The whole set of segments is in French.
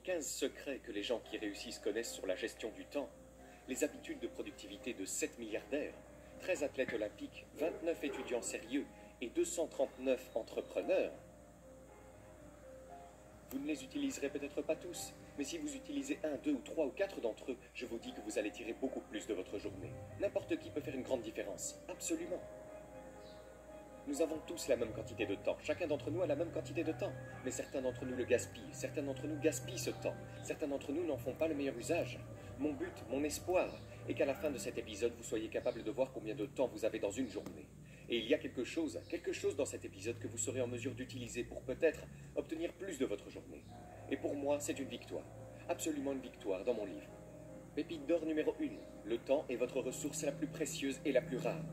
15 secrets que les gens qui réussissent connaissent sur la gestion du temps, les habitudes de productivité de 7 milliardaires, 13 athlètes olympiques, 29 étudiants sérieux et 239 entrepreneurs. Vous ne les utiliserez peut-être pas tous, mais si vous utilisez 1, 2 ou 3 ou 4 d'entre eux, je vous dis que vous allez tirer beaucoup plus de votre journée. N'importe qui peut faire une grande différence, absolument. Nous avons tous la même quantité de temps, chacun d'entre nous a la même quantité de temps, mais certains d'entre nous le gaspillent, certains d'entre nous gaspillent ce temps, certains d'entre nous n'en font pas le meilleur usage. Mon but, mon espoir, est qu'à la fin de cet épisode, vous soyez capable de voir combien de temps vous avez dans une journée. Et il y a quelque chose dans cet épisode que vous serez en mesure d'utiliser pour peut-être obtenir plus de votre journée. Et pour moi, c'est une victoire, absolument une victoire dans mon livre. Pépite d'or numéro 1, le temps est votre ressource la plus précieuse et la plus rare.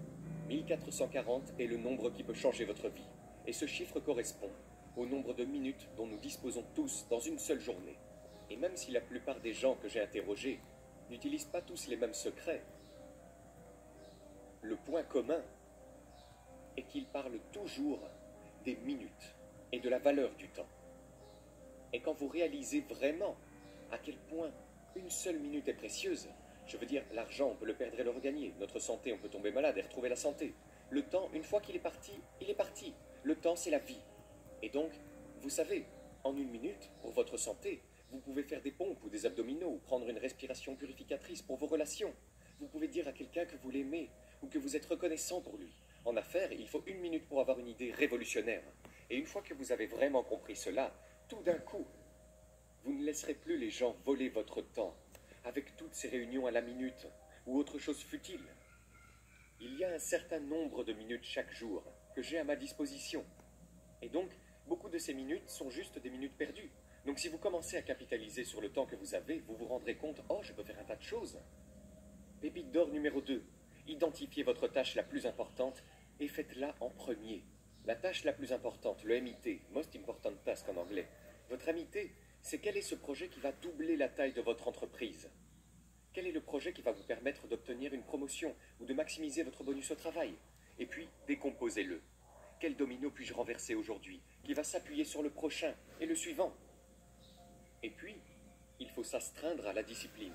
1440 est le nombre qui peut changer votre vie. Et ce chiffre correspond au nombre de minutes dont nous disposons tous dans une seule journée. Et même si la plupart des gens que j'ai interrogés n'utilisent pas tous les mêmes secrets, le point commun est qu'ils parlent toujours des minutes et de la valeur du temps. Et quand vous réalisez vraiment à quel point une seule minute est précieuse, je veux dire, l'argent, on peut le perdre et le regagner. Notre santé, on peut tomber malade et retrouver la santé. Le temps, une fois qu'il est parti, il est parti. Le temps, c'est la vie. Et donc, vous savez, en une minute, pour votre santé, vous pouvez faire des pompes ou des abdominaux, ou prendre une respiration purificatrice pour vos relations. Vous pouvez dire à quelqu'un que vous l'aimez, ou que vous êtes reconnaissant pour lui. En affaires, il faut une minute pour avoir une idée révolutionnaire. Et une fois que vous avez vraiment compris cela, tout d'un coup, vous ne laisserez plus les gens voler votre temps, avec toutes ces réunions à la minute, ou autre chose futile. Il y a un certain nombre de minutes chaque jour que j'ai à ma disposition. Et donc, beaucoup de ces minutes sont juste des minutes perdues. Donc si vous commencez à capitaliser sur le temps que vous avez, vous vous rendrez compte, oh, je peux faire un tas de choses. Pépite d'or numéro 2, identifiez votre tâche la plus importante et faites-la en premier. La tâche la plus importante, le MIT, Most Important Task en anglais. Votre MIT, c'est quel est ce projet qui va doubler la taille de votre entreprise? Quel est le projet qui va vous permettre d'obtenir une promotion ou de maximiser votre bonus au travail? Et puis, décomposez-le. Quel domino puis-je renverser aujourd'hui qui va s'appuyer sur le prochain et le suivant? Et puis, il faut s'astreindre à la discipline,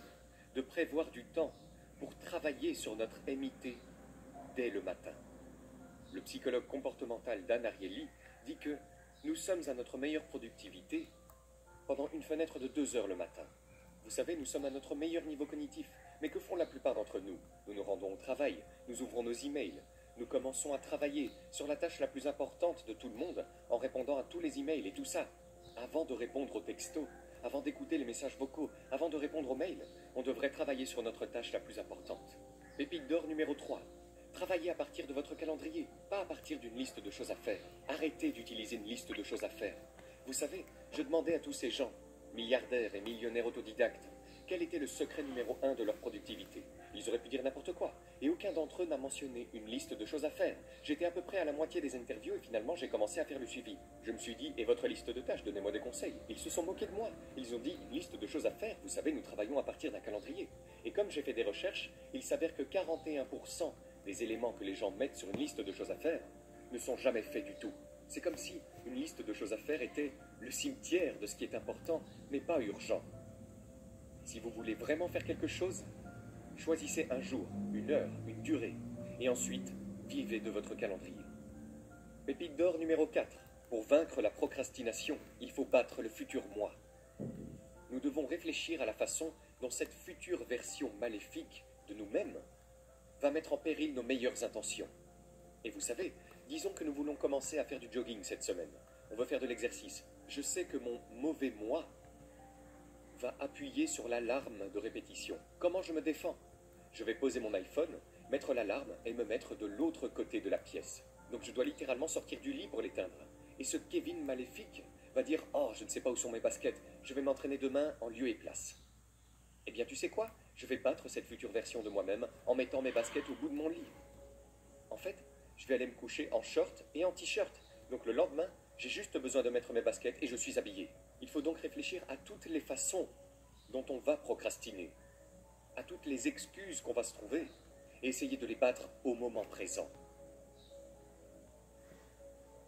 de prévoir du temps pour travailler sur notre MIT dès le matin. Le psychologue comportemental Dan Ariely dit que nous sommes à notre meilleure productivité pendant une fenêtre de 2 heures le matin. Vous savez, nous sommes à notre meilleur niveau cognitif. Mais que font la plupart d'entre nous? Nous nous rendons au travail, nous ouvrons nos emails, nous commençons à travailler sur la tâche la plus importante de tout le monde en répondant à tous les emails et tout ça. Avant de répondre aux textos, avant d'écouter les messages vocaux, avant de répondre aux mails, on devrait travailler sur notre tâche la plus importante. Pépite d'or numéro 3. Travaillez à partir de votre calendrier, pas à partir d'une liste de choses à faire. Arrêtez d'utiliser une liste de choses à faire. Vous savez, je demandais à tous ces gens, milliardaires et millionnaires autodidactes, quel était le secret numéro 1 de leur productivité. Ils auraient pu dire n'importe quoi, et aucun d'entre eux n'a mentionné une liste de choses à faire. J'étais à peu près à la moitié des interviews et finalement j'ai commencé à faire le suivi. Je me suis dit, et votre liste de tâches, donnez-moi des conseils. Ils se sont moqués de moi. Ils ont dit, une liste de choses à faire, vous savez, nous travaillons à partir d'un calendrier. Et comme j'ai fait des recherches, il s'avère que 41% des éléments que les gens mettent sur une liste de choses à faire ne sont jamais faits du tout. C'est comme si une liste de choses à faire était le cimetière de ce qui est important, mais pas urgent. Si vous voulez vraiment faire quelque chose, choisissez un jour, une heure, une durée, et ensuite, vivez de votre calendrier. Pépite d'or numéro 4. Pour vaincre la procrastination, il faut battre le futur moi. Nous devons réfléchir à la façon dont cette future version maléfique de nous-mêmes va mettre en péril nos meilleures intentions. Et vous savez, disons que nous voulons commencer à faire du jogging cette semaine. On veut faire de l'exercice. Je sais que mon mauvais moi va appuyer sur l'alarme de répétition. Comment je me défends? Je vais poser mon iPhone, mettre l'alarme et me mettre de l'autre côté de la pièce. Donc je dois littéralement sortir du lit pour l'éteindre. Et ce Kevin maléfique va dire « Oh, je ne sais pas où sont mes baskets, je vais m'entraîner demain en lieu et place. » Eh bien, tu sais quoi? Je vais battre cette future version de moi-même en mettant mes baskets au bout de mon lit. En fait, je vais aller me coucher en short et en t-shirt. Donc le lendemain, j'ai juste besoin de mettre mes baskets et je suis habillé. Il faut donc réfléchir à toutes les façons dont on va procrastiner, à toutes les excuses qu'on va se trouver, et essayer de les battre au moment présent.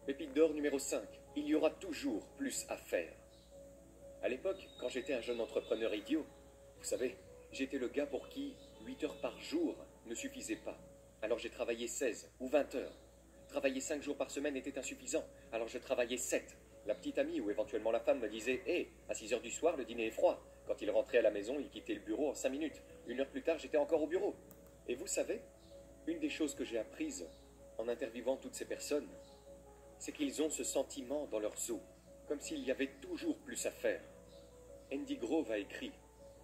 Pépite d'or numéro 5. Il y aura toujours plus à faire. À l'époque, quand j'étais un jeune entrepreneur idiot, vous savez, j'étais le gars pour qui 8 heures par jour ne suffisaient pas. Alors j'ai travaillé 16 ou 20 heures. Travailler 5 jours par semaine était insuffisant, alors je travaillais 7. La petite amie ou éventuellement la femme me disait hé, à 6 heures du soir, le dîner est froid. Quand il rentrait à la maison, il quittait le bureau en 5 minutes. 1 heure plus tard, j'étais encore au bureau. Et vous savez, une des choses que j'ai apprises en interviewant toutes ces personnes, c'est qu'ils ont ce sentiment dans leurs os, comme s'il y avait toujours plus à faire. Andy Grove a écrit,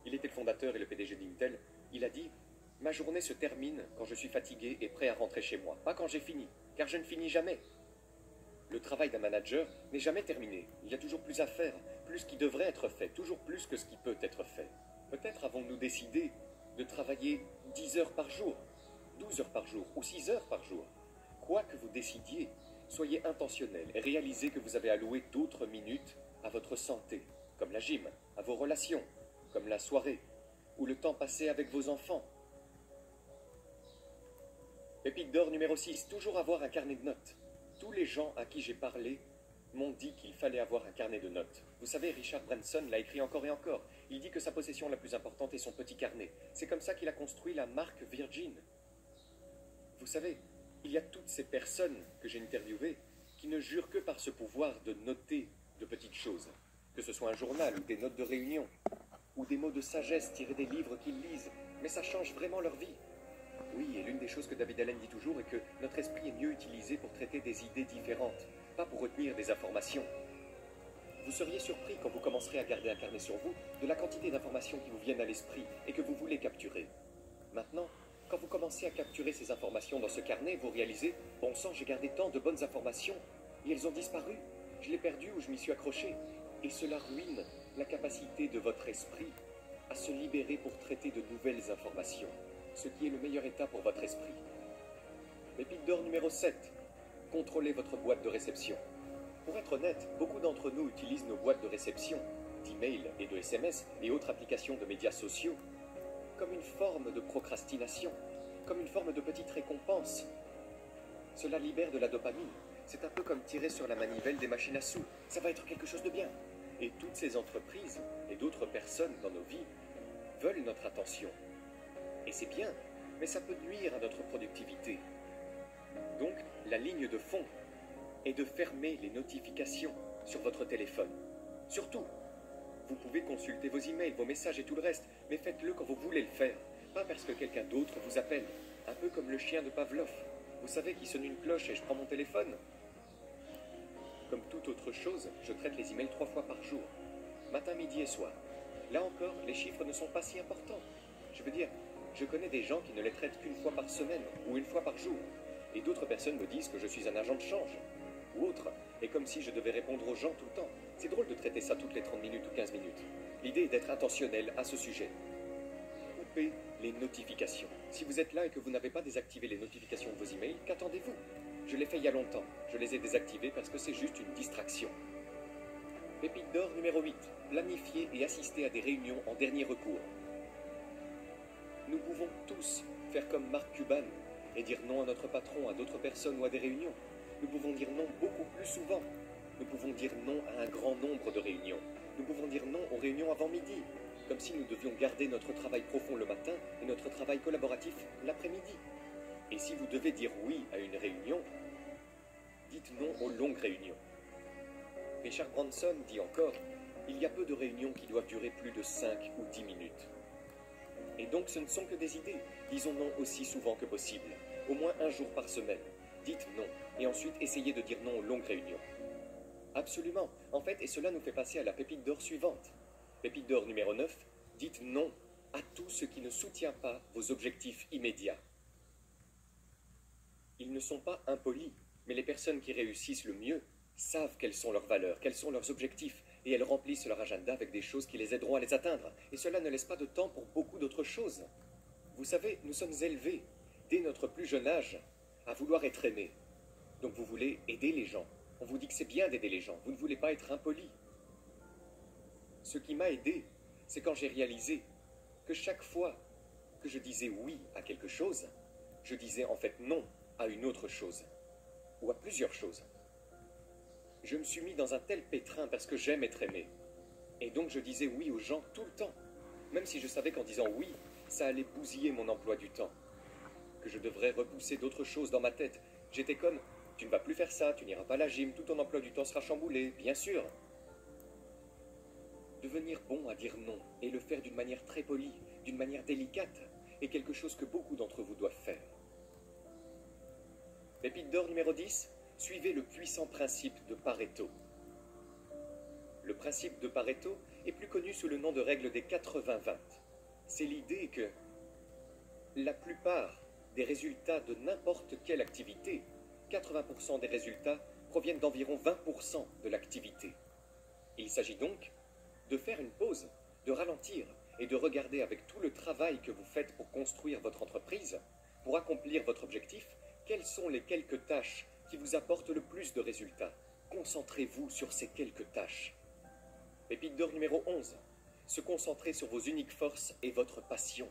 il était le fondateur et le PDG d'Intel, il a dit « Ma journée se termine quand je suis fatigué et prêt à rentrer chez moi, pas quand j'ai fini, car je ne finis jamais. » Le travail d'un manager n'est jamais terminé, il y a toujours plus à faire, plus qui devrait être fait, toujours plus que ce qui peut être fait. Peut-être avons-nous décidé de travailler 10 heures par jour, 12 heures par jour ou 6 heures par jour. Quoi que vous décidiez, soyez intentionnel et réalisez que vous avez alloué d'autres minutes à votre santé, comme la gym, à vos relations, comme la soirée, ou le temps passé avec vos enfants. Pépite d'or numéro 6, toujours avoir un carnet de notes. Tous les gens à qui j'ai parlé m'ont dit qu'il fallait avoir un carnet de notes. Vous savez, Richard Branson l'a écrit encore et encore. Il dit que sa possession la plus importante est son petit carnet. C'est comme ça qu'il a construit la marque Virgin. Vous savez, il y a toutes ces personnes que j'ai interviewées qui ne jurent que par ce pouvoir de noter de petites choses, que ce soit un journal ou des notes de réunion, ou des mots de sagesse tirés des livres qu'ils lisent, mais ça change vraiment leur vie. Oui, et l'une des choses que David Allen dit toujours est que notre esprit est mieux utilisé pour traiter des idées différentes, pas pour retenir des informations. Vous seriez surpris quand vous commencerez à garder un carnet sur vous de la quantité d'informations qui vous viennent à l'esprit et que vous voulez capturer. Maintenant, quand vous commencez à capturer ces informations dans ce carnet, vous réalisez « Bon sang, j'ai gardé tant de bonnes informations et elles ont disparu. Je l'ai perdu ou je m'y suis accroché. » Et cela ruine la capacité de votre esprit à se libérer pour traiter de nouvelles informations, ce qui est le meilleur état pour votre esprit. Pépite d'or numéro 7. Contrôlez votre boîte de réception. Pour être honnête, beaucoup d'entre nous utilisent nos boîtes de réception, d'email et de SMS et autres applications de médias sociaux, comme une forme de procrastination, comme une forme de petite récompense. Cela libère de la dopamine. C'est un peu comme tirer sur la manivelle des machines à sous. Ça va être quelque chose de bien. Et toutes ces entreprises et d'autres personnes dans nos vies veulent notre attention. Et c'est bien, mais ça peut nuire à notre productivité. Donc, la ligne de fond est de fermer les notifications sur votre téléphone. Surtout, vous pouvez consulter vos emails, vos messages et tout le reste, mais faites-le quand vous voulez le faire, pas parce que quelqu'un d'autre vous appelle. Un peu comme le chien de Pavlov. Vous savez, qui sonne une cloche et je prends mon téléphone. Comme toute autre chose, je traite les emails 3 fois par jour, matin, midi et soir. Là encore, les chiffres ne sont pas si importants. Je veux dire, je connais des gens qui ne les traitent qu'une fois par semaine ou une fois par jour. Et d'autres personnes me disent que je suis un agent de change, ou autre, et comme si je devais répondre aux gens tout le temps. C'est drôle de traiter ça toutes les 30 minutes ou 15 minutes. L'idée est d'être intentionnel à ce sujet. Coupez les notifications. Si vous êtes là et que vous n'avez pas désactivé les notifications de vos emails, qu'attendez-vous? Je l'ai fait il y a longtemps. Je les ai désactivés parce que c'est juste une distraction. Pépite d'or numéro 8. Planifier et assister à des réunions en dernier recours. Nous pouvons tous faire comme Mark Cuban et dire non à notre patron, à d'autres personnes ou à des réunions. Nous pouvons dire non beaucoup plus souvent. Nous pouvons dire non à un grand nombre de réunions. Nous pouvons dire non aux réunions avant midi, comme si nous devions garder notre travail profond le matin et notre travail collaboratif l'après-midi. Et si vous devez dire oui à une réunion, dites non aux longues réunions. Richard Branson dit encore, il y a peu de réunions qui doivent durer plus de 5 ou 10 minutes. Et donc ce ne sont que des idées. Disons non aussi souvent que possible, au moins un jour par semaine. Dites non, et ensuite essayez de dire non aux longues réunions. Absolument, en fait, et cela nous fait passer à la pépite d'or suivante. Pépite d'or numéro 9, dites non à tout ce qui ne soutient pas vos objectifs immédiats. Ils ne sont pas impolis, mais les personnes qui réussissent le mieux savent quelles sont leurs valeurs, quels sont leurs objectifs, et elles remplissent leur agenda avec des choses qui les aideront à les atteindre. Et cela ne laisse pas de temps pour beaucoup d'autres choses. Vous savez, nous sommes élevés, dès notre plus jeune âge, à vouloir être aimés. Donc vous voulez aider les gens. On vous dit que c'est bien d'aider les gens. Vous ne voulez pas être impoli. Ce qui m'a aidé, c'est quand j'ai réalisé que chaque fois que je disais oui à quelque chose, je disais en fait non à une autre chose, ou à plusieurs choses. Je me suis mis dans un tel pétrin parce que j'aime être aimé. Et donc je disais oui aux gens tout le temps, même si je savais qu'en disant oui, ça allait bousiller mon emploi du temps, que je devrais repousser d'autres choses dans ma tête. J'étais comme, tu ne vas plus faire ça, tu n'iras pas à la gym, tout ton emploi du temps sera chamboulé, bien sûr. Devenir bon à dire non, et le faire d'une manière très polie, d'une manière délicate, est quelque chose que beaucoup d'entre vous doivent faire. Pépite d'or numéro 10, suivez le puissant principe de Pareto. Le principe de Pareto est plus connu sous le nom de règle des 80-20. C'est l'idée que la plupart des résultats de n'importe quelle activité, 80% des résultats proviennent d'environ 20% de l'activité. Il s'agit donc de faire une pause, de ralentir et de regarder avec tout le travail que vous faites pour construire votre entreprise, pour accomplir votre objectif, quelles sont les quelques tâches qui vous apportent le plus de résultats. Concentrez-vous sur ces quelques tâches. Pépite d'or numéro 11. Se concentrer sur vos uniques forces et votre passion.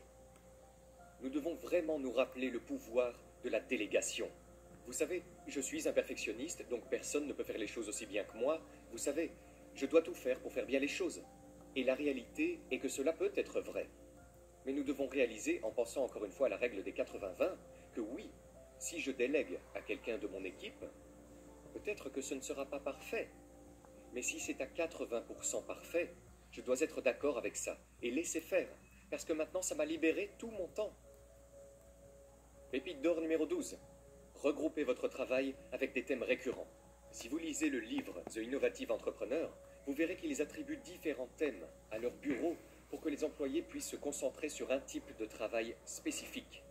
Nous devons vraiment nous rappeler le pouvoir de la délégation. Vous savez, je suis un perfectionniste, donc personne ne peut faire les choses aussi bien que moi. Vous savez, je dois tout faire pour faire bien les choses. Et la réalité est que cela peut être vrai. Mais nous devons réaliser, en pensant encore une fois à la règle des 80-20, que oui, si je délègue à quelqu'un de mon équipe, peut-être que ce ne sera pas parfait. Mais si c'est à 80% parfait, je dois être d'accord avec ça et laisser faire, parce que maintenant ça m'a libéré tout mon temps. Pépite d'or numéro 12. Regroupez votre travail avec des thèmes récurrents. Si vous lisez le livre The Innovative Entrepreneur, vous verrez qu'ils attribuent différents thèmes à leur bureau pour que les employés puissent se concentrer sur un type de travail spécifique.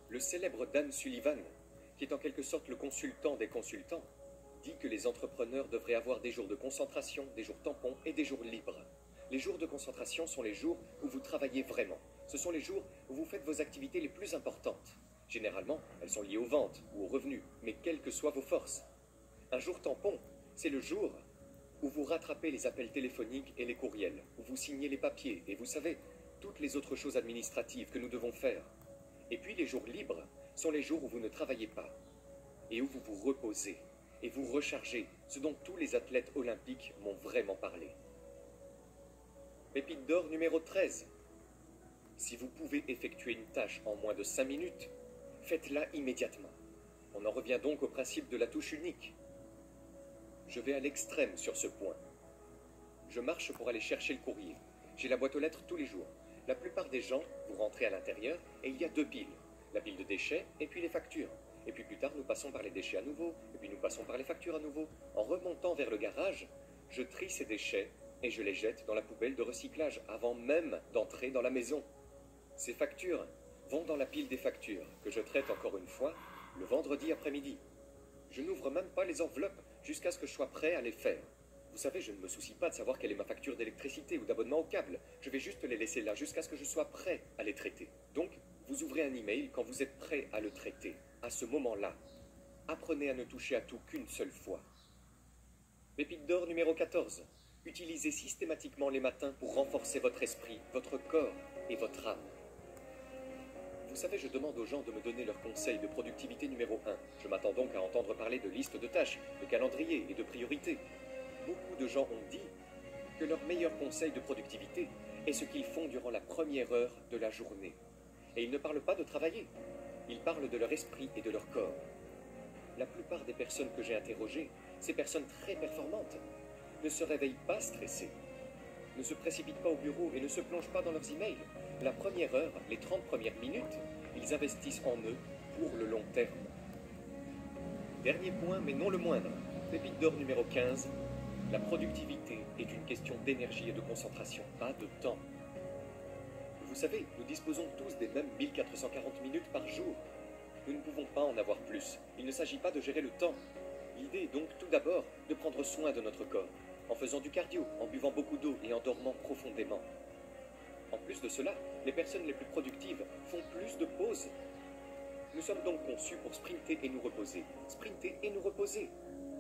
Le célèbre Dan Sullivan, qui est en quelque sorte le consultant des consultants, dit que les entrepreneurs devraient avoir des jours de concentration, des jours tampons et des jours libres. Les jours de concentration sont les jours où vous travaillez vraiment. Ce sont les jours où vous faites vos activités les plus importantes. Généralement, elles sont liées aux ventes ou aux revenus, mais quelles que soient vos forces. Un jour tampon, c'est le jour où vous rattrapez les appels téléphoniques et les courriels, où vous signez les papiers et vous savez, toutes les autres choses administratives que nous devons faire. Et puis les jours libres sont les jours où vous ne travaillez pas et où vous vous reposez et vous rechargez, ce dont tous les athlètes olympiques m'ont vraiment parlé. Pépite d'or numéro 13. Si vous pouvez effectuer une tâche en moins de 5 minutes, faites-la immédiatement. On en revient donc au principe de la touche unique. Je vais à l'extrême sur ce point. Je marche pour aller chercher le courrier. J'ai la boîte aux lettres tous les jours. La plupart des gens, vous rentrez à l'intérieur et il y a 2 piles. La pile de déchets et puis les factures. Et puis plus tard, nous passons par les déchets à nouveau, et puis nous passons par les factures à nouveau. En remontant vers le garage, je trie ces déchets et je les jette dans la poubelle de recyclage avant même d'entrer dans la maison. Ces factures vont dans la pile des factures, que je traite encore une fois le vendredi après-midi. Je n'ouvre même pas les enveloppes jusqu'à ce que je sois prêt à les faire. Vous savez, je ne me soucie pas de savoir quelle est ma facture d'électricité ou d'abonnement au câble. Je vais juste les laisser là jusqu'à ce que je sois prêt à les traiter. Donc, vous ouvrez un email quand vous êtes prêt à le traiter. À ce moment-là, apprenez à ne toucher à tout qu'une seule fois. Pépite d'or numéro 14. Utilisez systématiquement les matins pour renforcer votre esprit, votre corps et votre âme. Vous savez, je demande aux gens de me donner leurs conseils de productivité numéro 1. Je m'attends donc à entendre parler de listes de tâches, de calendrier et de priorités. Beaucoup de gens ont dit que leur meilleur conseil de productivité est ce qu'ils font durant la première heure de la journée. Et ils ne parlent pas de travailler, ils parlent de leur esprit et de leur corps. La plupart des personnes que j'ai interrogées, ces personnes très performantes, ne se réveillent pas stressées, ne se précipitent pas au bureau et ne se plongent pas dans leurs emails. La première heure, les 30 premières minutes, ils investissent en eux pour le long terme. Dernier point, mais non le moindre, pépite d'or numéro 15, la productivité est une question d'énergie et de concentration, pas de temps. Vous savez, nous disposons tous des mêmes 1440 minutes par jour. Nous ne pouvons pas en avoir plus. Il ne s'agit pas de gérer le temps. L'idée est donc tout d'abord de prendre soin de notre corps, en faisant du cardio, en buvant beaucoup d'eau et en dormant profondément. En plus de cela, les personnes les plus productives font plus de pauses. Nous sommes donc conçus pour sprinter et nous reposer. Sprinter et nous reposer.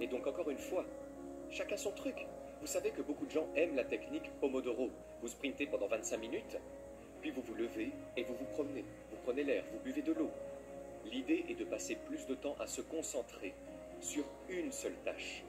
Et donc encore une fois, chacun son truc. Vous savez que beaucoup de gens aiment la technique Pomodoro. Vous sprintez pendant 25 minutes, puis vous vous levez et vous vous promenez. Vous prenez l'air, vous buvez de l'eau. L'idée est de passer plus de temps à se concentrer sur une seule tâche.